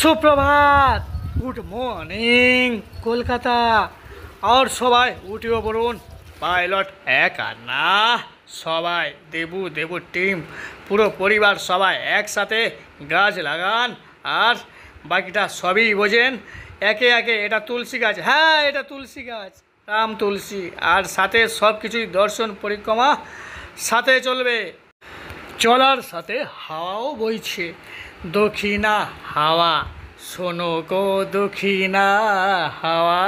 সুপ্রভাত, good morning Kolkata. আর সবাই উঠিও বলুন, পাইলট একা না, সবাই দেবু টিম পুরো পরিবার সবাই একসাথে গাছ লাগান। আর বাকিটা সবই বোঝেন। একে একে এটা তুলসী গাছ, হ্যাঁ এটা তুলসী গাছ, রাম তুলসী। আর সাথে সব কিছুই দর্শন পরিক্রমা সাথে চলবে, চলার সাথে হাওয়াও বইছে। দক্ষিণা হাওয়া শোনো গো, দক্ষিণা হাওয়া,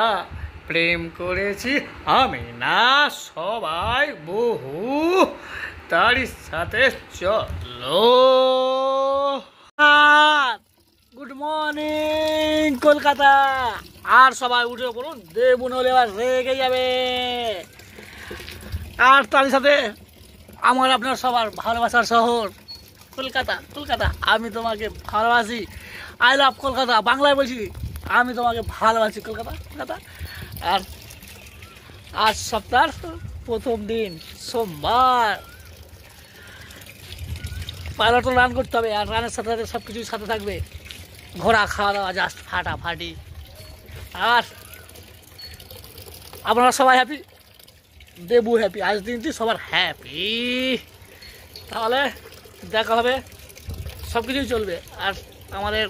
প্রেম করেছি আমি না, সবাই বহু তারই সাথে চলো। Good morning Kolkata. আর সবাই উঠে পড়ুন, দেবু নলে আবার রেগে যাবে। আর তারই সাথে আমার আপনার সবার ভালোবাসার শহর কলকাতা। কলকাতা, আমি তোমাকে ভালোবাসি, আই লাভ কলকাতা। বাংলায় বলছি, আমি তোমাকে ভালোবাসি কলকাতা। কলকাতা। আর আজ সপ্তাহের প্রথম দিন, সোমবার। পাইলট রান করতে হবে, আর রানের সাথে সাথে সব কিছুর সাথে থাকবে। ঘোরা খাওয়া দাওয়া জাস্ট ফাটাফাটি। আর আপনারা সবাই হ্যাপি, দেবু হ্যাপি, আজ দিনটি সবার হ্যাপি। তাহলে দেখা হবে, সব কিছুই চলবে। আর আমাদের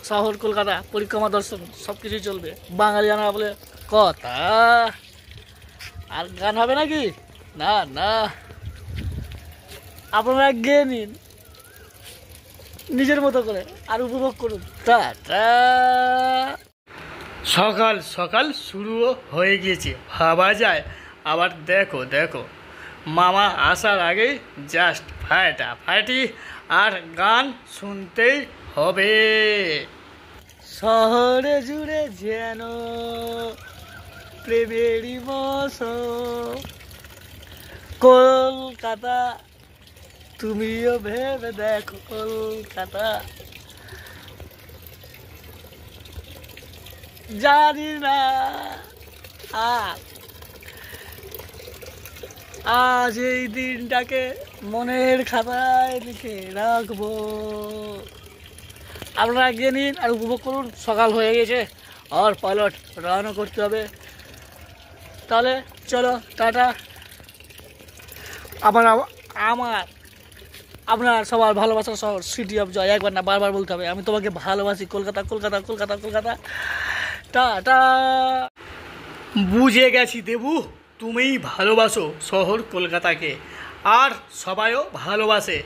শহর কলকাতা পরিক্রমা দর্শন সব কিছুই চলবে। বাঙালিয়ানা বলে কথা। আর গান হবে নাকি? না না, আপনারা গেয়ে নিন নিজের মতো করে আর উপভোগ করুন। টাটা। সকাল সকাল শুরুও হয়ে গিয়েছে, ভাবা যায়। আবার দেখো দেখো, মামা আসার আগেই জাস্ট ফাটাফাটি। আর গান শুনতেই হবে। শহরে জুড়ে যেন প্রেমেরই মৌসুম, কলকাতা তুমিও ভেবে দেখো। কলকাতা, জানি না আজ এই দিনটাকে মনের খাতায় লিখে রাখবো। আপনারা গিয়ে নিন আর উপভোগ করুন। সকাল হয়ে গেছে, আর পাইলট রানও করতে হবে। তাহলে চলো, টাটা। আপনার সবার ভালোবাসার শহর, সিটি অফ জয়। একবার না, বারবার বলতে হবে, আমি তোমাকে ভালোবাসি কলকাতা। কলকাতা কলকাতা কলকাতা, টাটা। বুঝে গেছি দেবু, তুমিই ভালোবাসো শহর কলকাতাকে, আর সবাইও ভালোবাসে।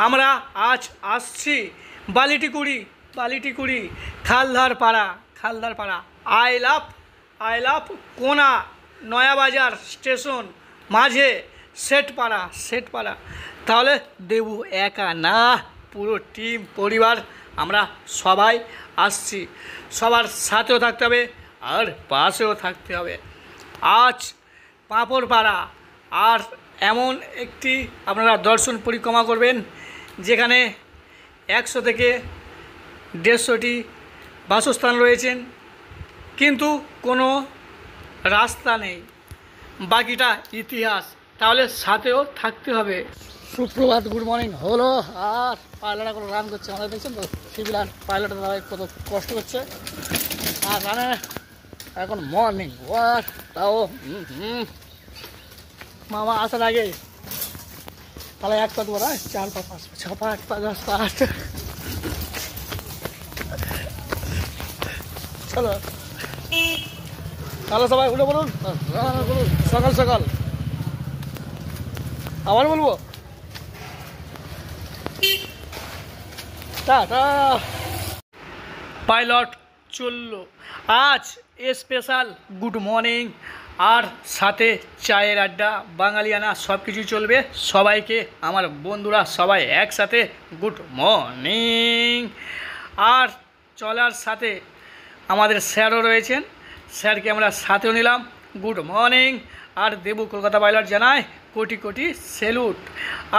আমরা আজ আসছি বালিটিকুড়ি খালধার পাড়া। আই লাভ কোনা নয়াবাজার স্টেশন মাঝে সেটপাড়া। তাহলে দেবু একা না, পুরো টিম পরিবার আমরা সবাই আসছি। সবার সাথেও থাকতে হবে আর পাশেও থাকতে হবে। আজ পাঁপড়পাড়া, আর এমন একটি আপনারা দর্শন পরিক্রমা করবেন যেখানে 100 থেকে 150টি বাসস্থান রয়েছেন, কিন্তু কোনো রাস্তা নেই, বাকিটা ইতিহাস। তাহলে সাথেও থাকতে হবে। সুপ্রভাত, গুড মর্নিং হলো। আর পাইলট এখন রান করছে, আমাদের দেখছেন তো, সিভিল আর পাইলট দাদা কত কষ্ট করছে। আর রানে এখন মর্নিং ওয়াক। তাও মামা আসার আগে তাহলে 1 পা 2 পা 4 পা 5 পা 6 পা 8 পা 10 পা 8। চলো তাহলে সবাই উঠে বলুন, সকাল সকাল আবার বলবো টাটা। পাইলট চললো। আজ স্পেশাল গুড মর্নিং, আর সাথে চায়ের আড্ডা, বাঙালিয়ানা সব কিছুই চলবে। সবাইকে আমার বন্ধুরা সবাই একসাথে গুড মর্নিং। আর চলার সাথে আমাদের স্যারও রয়েছেন, স্যারকে আমরা সাথেও নিলাম, গুড মর্নিং। আর দেবু কলকাতা পাইলট জানায় কোটি কোটি স্যালুট।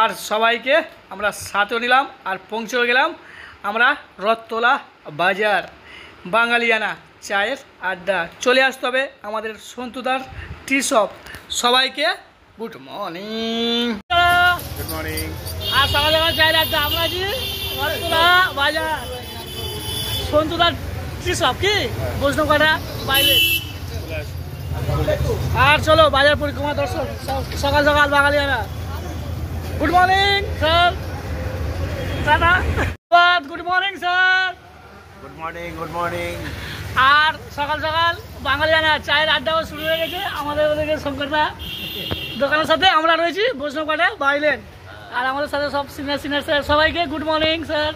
আর সবাইকে আমরা সাথেও নিলাম, আর পৌঁছেও গেলাম আমরা রথতলা বাজার। বাঙালিয়ানা চায়ের আড্ডা, চলে আসতে হবে আমাদের সন্তুদার টি শপ। সবাইকে গুড মর্নিং। Good morning. আর সকাল সকাল চায়ের আড্ডা, আমরা রথতলা বাজার। সন্তুদার সব কি বৈষ্ণব কাটা বাইরে। আর চলো বাজার পরিক্রমা দর্শন সকাল সকাল বাঙালিয়ানা। Good morning sir, tata. Good morning sir. Good morning, good morning. আর সকাল সকাল বাঙালিয়ানা চায়ের আড্ডাও শুরু হয়ে গেছে আমাদের ওদিকে শঙ্করদা দোকানের সাথে। আমরা রয়েছি বৈষ্ণব কাটা বাইলেন। আর আমাদের সাথে সব সিনিয়র সিনিয়র স্যার সবাইকে গুড মর্নিং স্যার।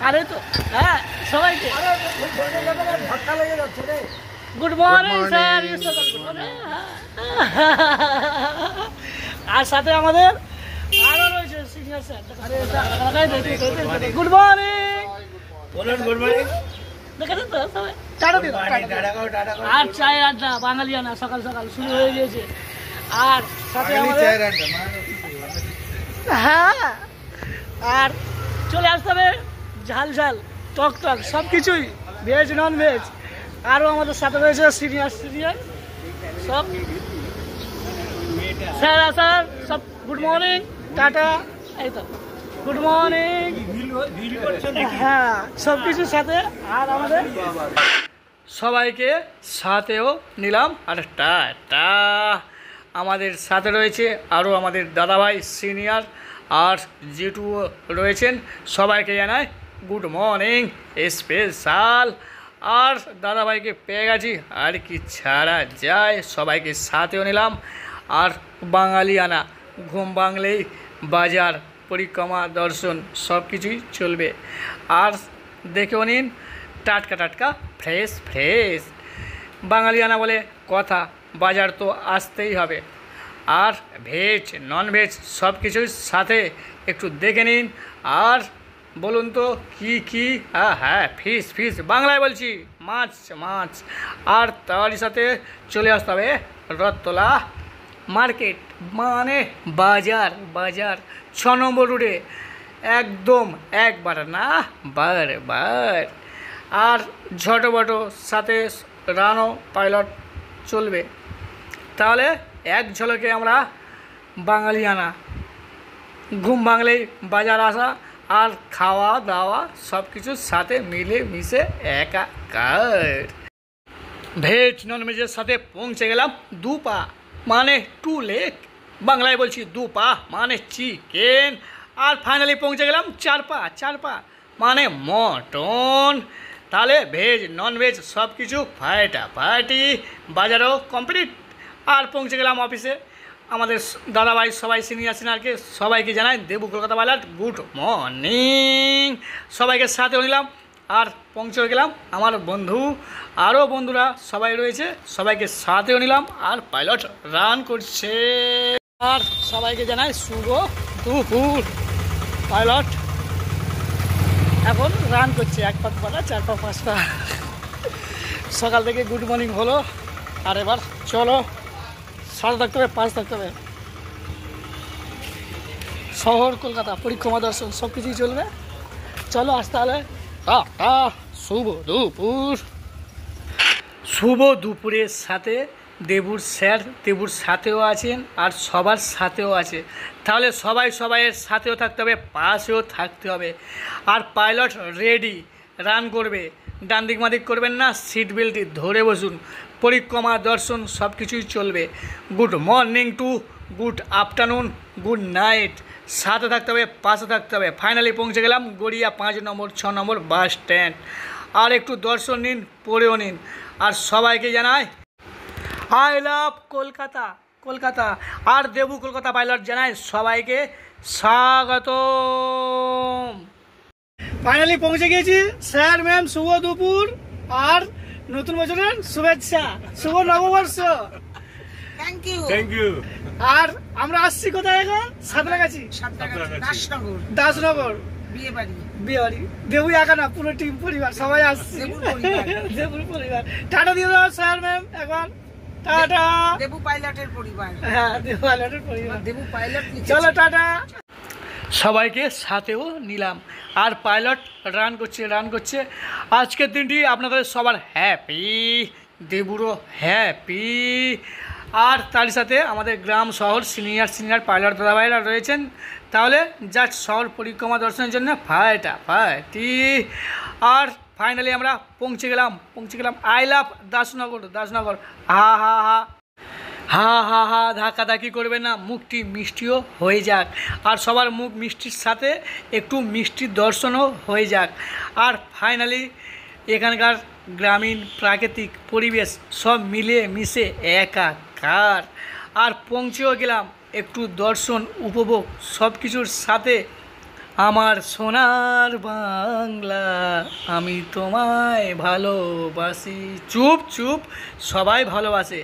আরে তো হ্যাঁ সবাইকে গুড মর্নিং স্যার। আর সাথে আমাদের আরো রয়েছে senior sir. Good morning, good morning. দেখেছেন তো সবাই টাটা দিন। আর চায়ের আড্ডা বাঙালিয়ানা সকাল সকাল শুরু হয়ে গিয়েছে। আর সাথে আমাদের হ্যাঁ, আর চলে আসতে হবে ঝাল ঝাল টক টক সব কিছুই, ভেজ নন ভেজ। আরও আমাদের সাথে রয়েছে সিনিয়র সিনিয়র সব স্যার। স্যার সব গুড মর্নিং, টাটা। এই তো গুড মর্নিং। হ্যাঁ সব কিছুর সাথে। আর আমাদের সবাইকে সাথেও নিলাম। আর টাটা। আমাদের সাথে রয়েছে আরও আমাদের দাদাভাই সিনিয়র আর জেঠুও রয়েছেন। সবাইকে জানাই গুড মর্নিং স্পেশাল। আর দাদাভাইকে পেয়ে গেছি, আর কি ছাড়া যায়। সবাইকে সাথেও নিলাম। আর বাঙালিয়ানা ঘুম বাংলেই বাজার পরিক্রমা দর্শন সব কিছুই চলবে। আর দেখেও নিন টাটকা টাটকা ফ্রেশ ফ্রেশ বাঙালিয়ানা বলে কথা, বাজার তো আসতেই হবে। আর ভেজ নন ভেজ সব কিছুর সাথে একটু দেখে নিন। আর বলুন তো কি কি? হ্যাঁ ফিশ ফিশ, বাংলায় বলছি মাছ মাছ। আর তারই সাথে চলে আসতে হবে রথতলা মার্কেট, মানে বাজার বাজার 6 নম্বর রোডে, একদম একবার না বারবার। আর ঝটোবটো সাথে রানো পাইলট চলবে। তাহলে এক ঝলকে আমরা বাঙালিয়ানা ঘুম বাংলেই বাজার আসা আর খাওয়া দাওয়া সব কিছুর সাথে মিলে মিশে একাকার। ভেজ নন ভেজের সাথে পৌঁছে গেলাম 2 পা, মানে 2 লেগ। বাংলায় বলছি 2 পা মানে চিকেন। আর ফাইনালি পৌঁছে গেলাম 4 পা, 4 পা মানে মটন। তাহলে ভেজ নন ভেজ সব কিছু ফাটাফাটি, বাজারও কমপ্লিট। আর পৌঁছে গেলাম অফিসে। আমাদের দাদাভাই সবাই সিনিয়র সিনিয়রকে সবাইকে জানাই দেবু কলকাতা বাজার গুড মর্নিং। সবাইকে সাথেও নিলাম। আর পৌঁছে গেলাম আমার বন্ধু, আরও বন্ধুরা সবাই রয়েছে, সবাইকে সাথেও নিলাম। আর পাইলট রান করছে। আর সবাইকে জানাই শুভ দুপুর। পাইলট এখন রান করছে 1 পা 2 পা 4 পা 5 পা। সকাল থেকে গুড মর্নিং হলো। আর এবার চলো সাথে থাকতে হবে, পাঁচ থাকতে হবে। শহর কলকাতা পরিক্রমা দর্শন সব কিছুই চলবে। চলো আসতে হলে শুভ দুপুর। শুভ দুপুরের সাথে দেবুর স্যার দেবুর সাথেও আছেন, আর সবার সাথেও আছে। তাহলে সবাই সবাইয়ের সাথেও থাকতে হবে, পাশেও থাকতে হবে। আর পাইলট রেডি, রান করবে। ডান দিক মাদিক করবেন না, সিট বেল্টটি ধরে বসুন। পরিক্রমা দর্শন সব কিছুই চলবে। Good morning to good afternoon, good night. সাথে থাকতে হবে, পাশে থাকতে হবে। ফাইনালি পৌঁছে গেলাম গড়িয়া 5 নম্বর 6 নম্বর বাস স্ট্যান্ড। আর একটু দর্শন নিন, পড়েও নিন। আর সবাইকে জানাই আই লাভ কলকাতা কলকাতা। আর দেবু কলকাতা পাইলট জানাই সবাইকে স্বাগত। ফাইনালি পৌঁছে গিয়েছি। স্যার ম্যাম শুভ দুপুর আর নতুন বছরের শুভেচ্ছা, শুভ নববর্ষ। Thank you. Thank you. আর আমরা আসছি কোথায় এখন? সাঁতরাগাছি, দাসনগর বিয়ে বাড়ি। বিয়ে বাড়ি। দেবু একা না, পুরো টিম পরিবার সবাই আসছে। দেবুর পরিবার। টাটা দিয়ে দাও স্যার ম্যাম এখন। টাটা। দেবু পাইলটের পরিবার। হ্যাঁ দেবু পাইলটের পরিবার। দেবু পাইলট। চলো টাটা। সবাইকে সাথেও নিলাম। আর পাইলট রান করছে। আজকের দিনটি আপনাদের সবার হ্যাপি, দেবুরও হ্যাপি। আর তার সাথে আমাদের গ্রাম শহর সিনিয়র পাইলট দাদাভাইরা রয়েছেন। তাহলে জাস্ট শহর পরিক্রমা দর্শনের জন্য ফাটাফাটি। আর ফাইনালি আমরা পৌঁছে গেলাম আই লাভ দাসনগর হা হা হা হা হা হা ধাক্কাধাক্কি করবে না, মুখটি মিষ্টিও হয়ে যাক, আর সবার মুখ মিষ্টির সাথে একটু মিষ্টির দর্শনও হয়ে যাক। আর ফাইনালি এখানকার গ্রামীণ প্রাকৃতিক পরিবেশ সব মিলিয়ে মিশে একাকার। আর পৌঁছেও গেলাম, একটু দর্শন উপভোগ সব কিছুর সাথে। আমার সোনার বাংলা আমি তোমায় ভালোবাসি, চুপ চুপ সবাই ভালোবাসে।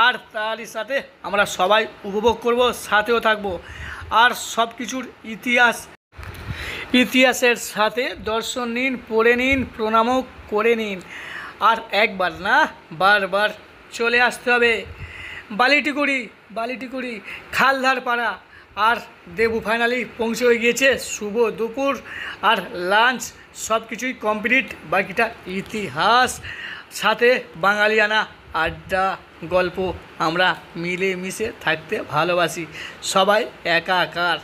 আর তারই সাথে আমরা সবাই উপভোগ করব, সাথেও থাকব। আর সব কিছুর ইতিহাসের সাথে দর্শন নিন, পড়ে নিন, প্রণামও করে নিন। আর একবার না বারবার চলে আসতে হবে বালিটিকুড়ি খালধার পাড়া। আর দেবু ফাইনালি পৌঁছে হয়ে গিয়েছে, শুভ দুপুর আর লাঞ্চ সব কিছুই কমপ্লিট। বাকিটা ইতিহাস, সাথে বাঙালিয়ানা আড্ডা গল্প। আমরা মিলে মিশে থাকতে ভালোবাসি, সবাই একাকার।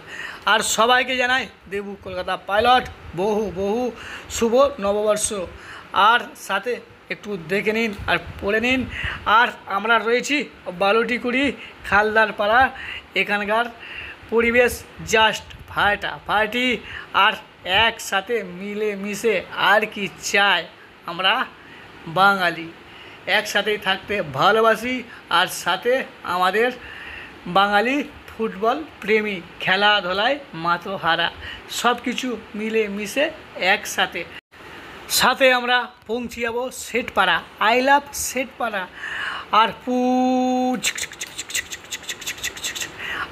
আর সবাইকে জানাই দেবু কলকাতা পাইলট বহু শুভ নববর্ষ। আর সাথে একটু দেখে নিন আর পড়ে নিন। আর আমরা রয়েছি বালুটিকুড়ি খালদার পাড়া, এখানকার পরিবেশ জাস্ট ফাটাফাটি। আর একসাথে মিলে মিশে আর কি চাই, আমরা বাঙালি একসাথেই থাকতে ভালোবাসি। আর সাথে আমাদের বাঙালি ফুটবল প্রেমী, খেলাধুলায় মাতোহারা, সব কিছু মিলে মিশে একসাথে। সাথে আমরা পৌঁছে যাবো শেঠপাড়া, আই লাভ শেঠপাড়া। আর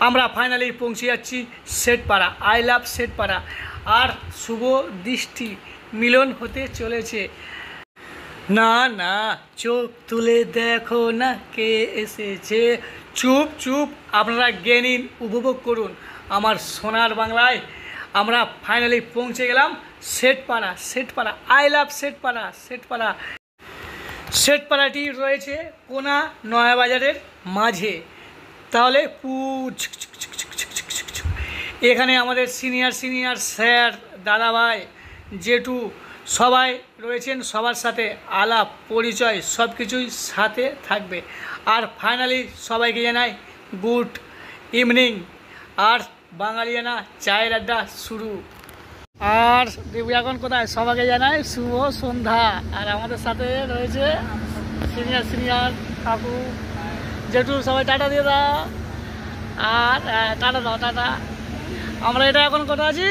আমরা ফাইনালি পৌঁছে যাচ্ছি শেঠপাড়া, আই লাভ শেঠপাড়া। আর শুভ দৃষ্টি মিলন হতে চলেছে। না চোখ তুলে দেখো না কে এসেছে, চুপ আপনারা জ্ঞানীন উপভোগ করুন আমার সোনার বাংলায়। আমরা ফাইনালি পৌঁছে গেলাম শেঠপাড়া আই লাভ শেঠপাড়াটি রয়েছে কোনা নয়াবাজারের মাঝে। তাহলে এখানে আমাদের সিনিয়র স্যার, দাদাভাই, জেঠু সবাই রয়েছেন, সবার সাথে আলাপ পরিচয় সব কিছুই সাথে থাকবে। আর ফাইনালি সবাইকে জানাই গুড ইভিনিং। আর বাঙালিয়ানা চায়ের আড্ডা শুরু। আর দেবু এখন কোথায়, সবাইকে জানাই শুভ সন্ধ্যা। আর আমাদের সাথে রয়েছে সিনিয়র কাকু, জেঠু, সবাই টাটা দিয়ে দাও। আর টাটা দাও, টাটা। আমরা এটা এখন কোথায় আছি,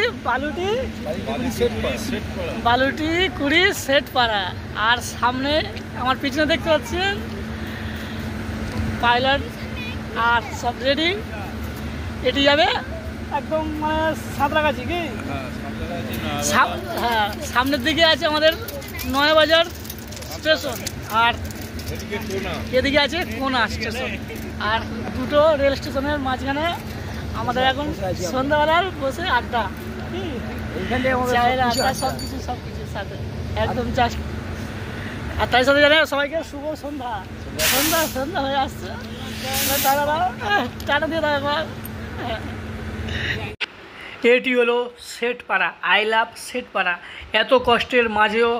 বালুটিকুড়ি শেঠপাড়া। আর সামনে আমার পিছনে দেখতে পাচ্ছেন পাইলট আর সব রেডি। এটি যাবে একদম মানে সাঁতরাগাছি কি, হ্যাঁ সামনের দিকে আছে আমাদের নয়াবাজার স্টেশন, আর এদিকে আছে কোনা স্টেশন। আর দুটো রেল স্টেশনের মাঝখানে আমাদের এখন সন্ধ্যাবেলার বসে আড্ডা, চায়ের আড্ডা, সব কিছুর সাথে একদম জাস্ট। আর তাই সাথে জানাই সবাইকে শুভ সন্ধ্যা হয়ে আসছে। টাটা দিয়ে দাও একবার। এটি হলো শেঠপাড়া, আই লাভ শেঠপাড়া। এত কষ্টের মাঝেও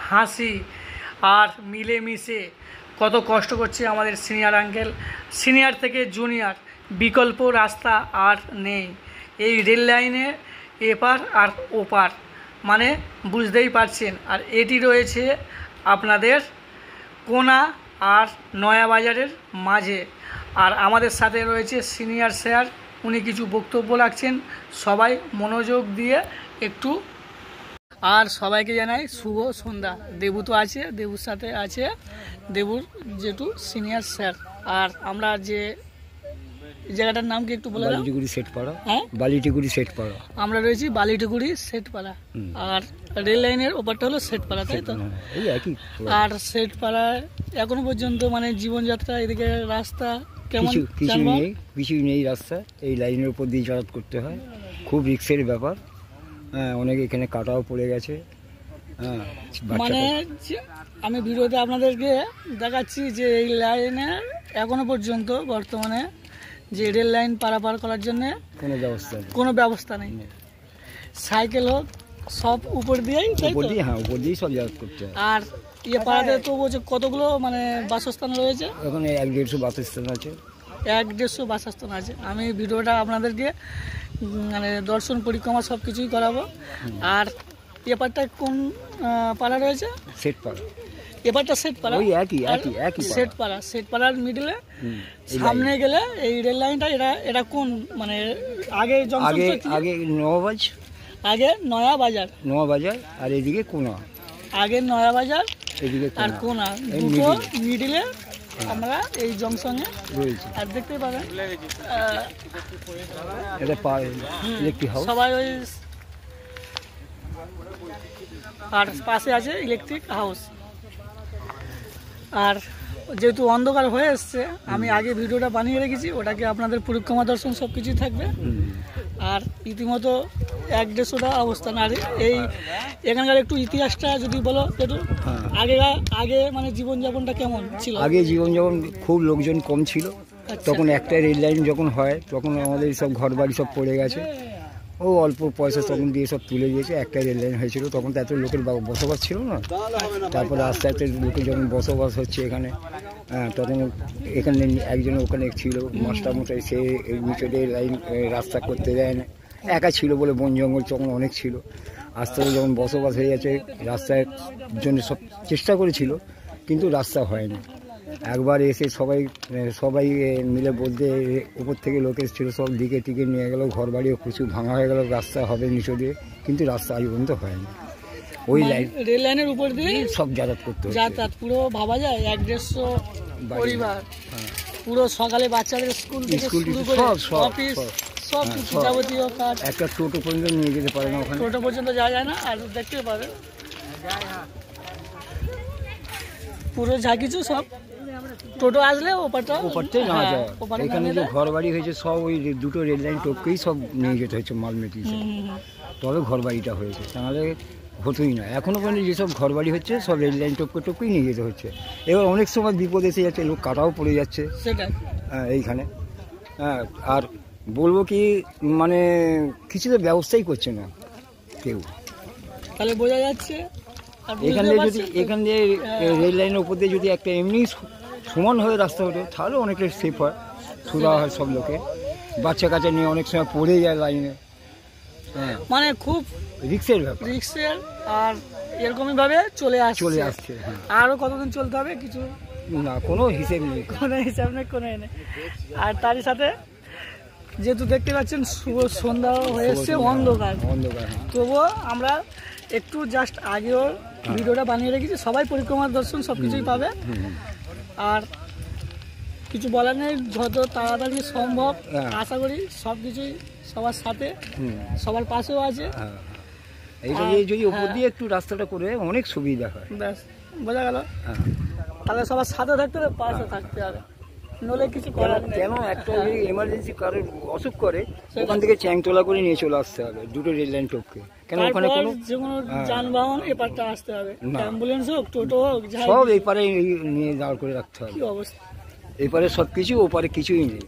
হাসি আর মিলেমিশে কত কষ্ট করছে আমাদের সিনিয়র আঙ্কেল, সিনিয়র থেকে জুনিয়র, বিকল্প রাস্তা আর নেই এই রেল লাইনে এপার আর ওপার, মানে বুঝতেই পারছেন। আর এটি রয়েছে আপনাদের কোনা আর নয়াবাজারের মাঝে। আর আমাদের সাথে রয়েছে সিনিয়র স্যার, উনি কিছু বক্তব্য রাখছেন, সবাই মনোযোগ দিয়ে একটু। আর সবাইকে জানাই শুভ সন্ধ্যা। দেবু তো আছে, দেবুর সাথে আছে দেবুর জেঠু সিনিয়র স্যার। আর আমরা যে জায়গাটার নাম কি একটু বলে দাও? বালিটিকুড়ি শেঠপাড়া। হ্যাঁ, বালিটিকুড়ি শেঠপাড়া। আমরা রয়েছি বালিটিকুড়ি শেঠপাড়া। আর রেল লাইনের ওপারটা হলো শেঠপাড়া, তাই তো? এই একই। আর শেঠপাড়ায় এখনো পর্যন্ত মানে জীবনযাত্রা, এদিকে রাস্তা কেমন? কিছুই নেই রাস্তা, এই লাইনের উপর দিয়ে যাতায়াত করতে হয়, খুব রিস্কের ব্যাপার। হ্যাঁ, অনেকে এখানে কাটাও পড়ে গেছে। হ্যাঁ, মানে আমি ভিডিওতে আপনাদেরকে দেখাচ্ছি যে এই লাইনে এখনো পর্যন্ত বর্তমানে যে রেল লাইন পারাপার করার জন্য কোনো ব্যবস্থা নেই। সাইকেল হোক সব উপর দিয়েই, তাই উপর তো? দিয়ে, হ্যাঁ উপর দিয়েই সব যাতায়াত করতে হয়। আর পাড়াতে তো বলছে কতগুলো মানে বাসস্থান রয়েছে? ওখানে 1-150 বাসস্থান আছে। 1-150 বাসস্থান আছে। আমি ভিডিওটা আপনাদেরকে মানে দর্শন পরিক্রমা সব কিছুই করাবো। আর এপারটা কোন পাড়া রয়েছে? সেট পাড়া। এপারটা সেট পাড়া, ওই একই সেট পাড়া। সেট পাড়ার মিডলে এই সামনে গেলে এই রেল লাইনটা, এটা কোন মানে আগে আগে নয়াবাজ, আগে নয়া বাজার, আর এদিকে কোনা, আগে নয়া বাজার এদিকে আর কোনা, দুটো মিডিলে আমরা এই জংশনে রয়েছে। আর দেখতে পাবেন এটা ইলেকট্রিক হাউস। সবাই ওই, আর পাশে আছে ইলেকট্রিক হাউস। আর যেহেতু অন্ধকার হয়ে এসছে, আমি আগে ভিডিওটা বানিয়ে রেখেছি, ওটাকে আপনাদের পরিক্রমা দর্শন সব কিছুই থাকবে। আর ইতিমধ্যে 1-150টা অবস্থান। আর এই এখানকার একটু ইতিহাসটা যদি বলো একটু, আগে মানে জীবনযাপনটা কেমন ছিল? আগে জীবনযাপন খুব লোকজন কম ছিল। আচ্ছা। তখন একটা রেল লাইন যখন হয় তখন আমাদের সব ঘর বাড়ি সব পড়ে গেছে, ও অল্প পয়সা তখন দিয়ে সব তুলে দিয়েছে। একটা রেল লাইন হয়েছিল, তখন তো এত লোকের বসবাস ছিল না। তারপরে আস্তে আস্তে লোকের যখন বসবাস হচ্ছে এখানে, তখন এখানে একজন ওখানে ছিল মাস্টারমশাই, সে এই নিচে লাইন রাস্তা করতে দেয় না, একা ছিল বলে, বন জঙ্গল তখন অনেক ছিল। আস্তে আস্তে যখন বসবাস হয়ে গেছে, রাস্তার জন্য সব চেষ্টা করেছিল, কিন্তু রাস্তা হয়নি। একবার এসে সবাই মিলে বলতে, উপর থেকে লোক এসেছিল, সব দিকে টিকে নিয়ে গেল, ঘর বাড়িও প্রচুর ভাঙা হয়ে গেল, রাস্তা হবে নিচে দিয়ে, কিন্তু রাস্তা আজ পর্যন্ত হয়নি। ওই লাইন, রেল লাইনের উপর দিয়ে সব যাতায়াত করতে হচ্ছে। যাতায়াত পুরো ভাবা যায় 1-150 পরিবার, পুরো সকালে বাচ্চাদের স্কুল থেকে শুরু করে অফিস সব কিছু যাবতীয় কাজ। একটা টোটো পর্যন্ত নিয়ে যেতে পারে না ওখানে, টোটো পর্যন্ত যাওয়া যায় না। আর দেখতে পাবেন পুরো যা কিছু সব টোটো আসলে ওপারটাই না যায়। এখানে যে ঘর বাড়ি হয়েছে সব ওই দুটো রেল লাইন টোপকেই সব নিয়ে যেতে হচ্ছে মাল মেটিয়েছে, তবে ঘর বাড়িটা হয়েছে, তাহলে হতোই না। এখনো পর্যন্ত যেসব ঘর বাড়ি হচ্ছে সব রেল লাইন টোপকেই নিয়ে যেতে হচ্ছে। এবার অনেক সময় বিপদ এসে যাচ্ছে, লোক কাটাও পড়ে যাচ্ছে এইখানে। হ্যাঁ, আর বলবো কি, মানে কিছু তো ব্যবস্থাই করছে না কেউ। তাহলে বোঝা যাচ্ছে এখান দিয়ে রেল লাইনের উপর দিয়ে যদি একটা এমনি সমান হয়ে রাস্তা ওঠে, তাহলে অনেকটা সেফ হয়, সুবিধা হয় সব লোকে। বাচ্চা কাচ্চা নিয়ে অনেক সময় পড়ে যায় লাইনে, হ্যাঁ, মানে খুব রিক্সের ব্যাপার, রিক্সের। আর এরকমই ভাবে চলে আসছে। হ্যাঁ। আরো কতদিন চলতে হবে কিছু না, কোনো হিসেব নেই, কোনো হিসাব নেই, কোনো এনে। আর তারই সাথে যেহেতু দেখতে পাচ্ছেন শুভ সন্ধ্যা হয়ে এসছে, অন্ধকার, তবুও আমরা একটু জাস্ট আগেও ভিডিওটা বানিয়ে রেখেছি, সবাই পরিক্রমার দর্শন সব কিছুই পাবে। আর কিছু বলার নেই, যত তাড়াতাড়ি সম্ভব আশা করি সব কিছুই সবার সাথে, সবার পাশেও আছে। এইটা যদি উপর দিয়ে একটু রাস্তাটা করে অনেক সুবিধা হয়, ব্যাস বোঝা গেল। তাহলে সবার সাথে থাকতে হবে, পাশে থাকতে হবে, নলে কিছু করার নেই। কেন একটা এমার্জেন্সি কারোর অসুখ করে, ওখান থেকে চ্যাংটোলা করে নিয়ে চলে আসতে হবে দুটো রেল লাইন টপকে। কেন ওখানে কোনো যে কোনো যানবাহন এপারটা আসতে হবে, অ্যাম্বুলেন্স হোক, টোটো হোক, সব এপারে নিয়ে দাঁড় করে রাখতে হবে। কি অবস্থা, এপারে সব কিছু, ওপারে কিছুই নেই।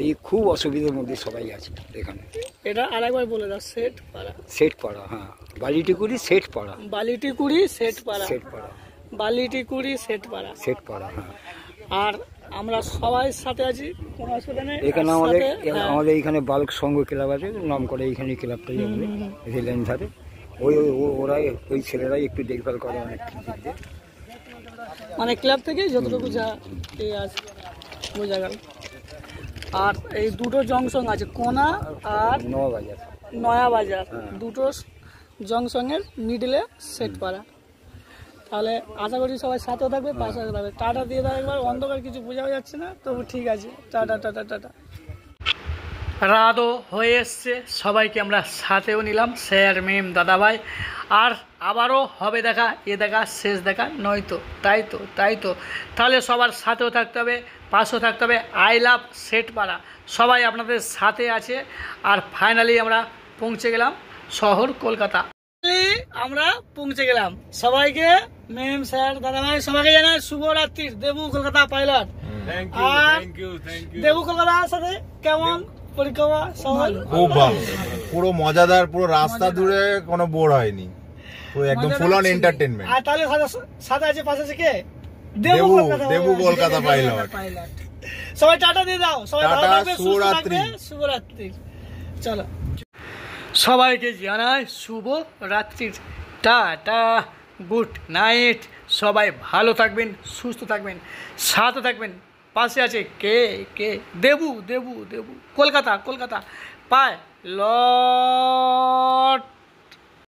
এই খুব অসুবিধার মধ্যে সবাই আছে এখানে। এটা আরেকবার বলে দাও, সেট পাড়া। হ্যাঁ, বালিটিকুড়ি সেট পাড়া, সেট পাড়া। হ্যাঁ, আর আমরা সবাই সাথে আছি, কোনো অসুবিধা নেই। এখানে আমাদের এইখানে বাল্ক সংঘ ক্লাব আছে, নাম করে এইখানে ক্লাবটাই আমাদের রেল লাইন ধারে। ওই ছেলেরাই একটু দেখভাল করে অনেক দিক দিয়ে। মানে ক্লাব থেকে যতটুকু যা আছে বোঝা গেল। আর এই দুটো জংশন আছে, কোনা আর নয়া বাজার, দুটো জংশনের মিডলে সেট পাড়া। তাহলে আশা করি সবাই সাথেও থাকবে, পাশে থাকবে। টাটা দিয়ে দাও একবার, অন্ধকার কিছু বোঝা যাচ্ছে না, তবু ঠিক আছে। টাটা। রাতও হয়ে এসছে, সবাইকে আমরা সাথেও নিলাম, স্যার, ম্যাম, দাদাভাই। আর আবারও হবে দেখা, দেখা শেষ দেখা নয়তো, তাই তো। তাহলে সবার সাথেও থাকতে হবে, পাশেও থাকতে হবে। আই লাভ সেট পাড়া, সবাই আপনাদের সাথে আছে। আর ফাইনালি আমরা পৌঁছে গেলাম শহর কলকাতা। আমরা পৌঁছে গেলাম। সবাইকে ম্যাম, স্যার, দাদাভাই সবাইকে জানাই শুভরাত্রির। দেবু কলকাতা পাইলট। আর দেবু কলকাতার সাথে কেমন পরিক্রমা সব ভালো খুব ভালো, পুরো মজাদার, পুরো রাস্তা জুড়ে কোনো বোর হয়নি, পুরো একদম ফুল অন এন্টারটেনমেন্ট। আর তাহলে সাদা আছে পাশে আছে কে? দেবু দেবু কলকাতা পাইলট। সবাই টাটা দিয়ে দাও, সবাই ভালো টাটা, থাকবে, সুস্থ থাকবে, শুভরাত্রি। শুভরাত্রি। চলো সবাইকে জানাই শুভ রাত্রির টাটা, গুড নাইট। সবাই ভালো থাকবেন, সুস্থ থাকবেন, সাথে থাকবেন। পাশে আছে কে কে? দেবু কলকাতা পাইলট।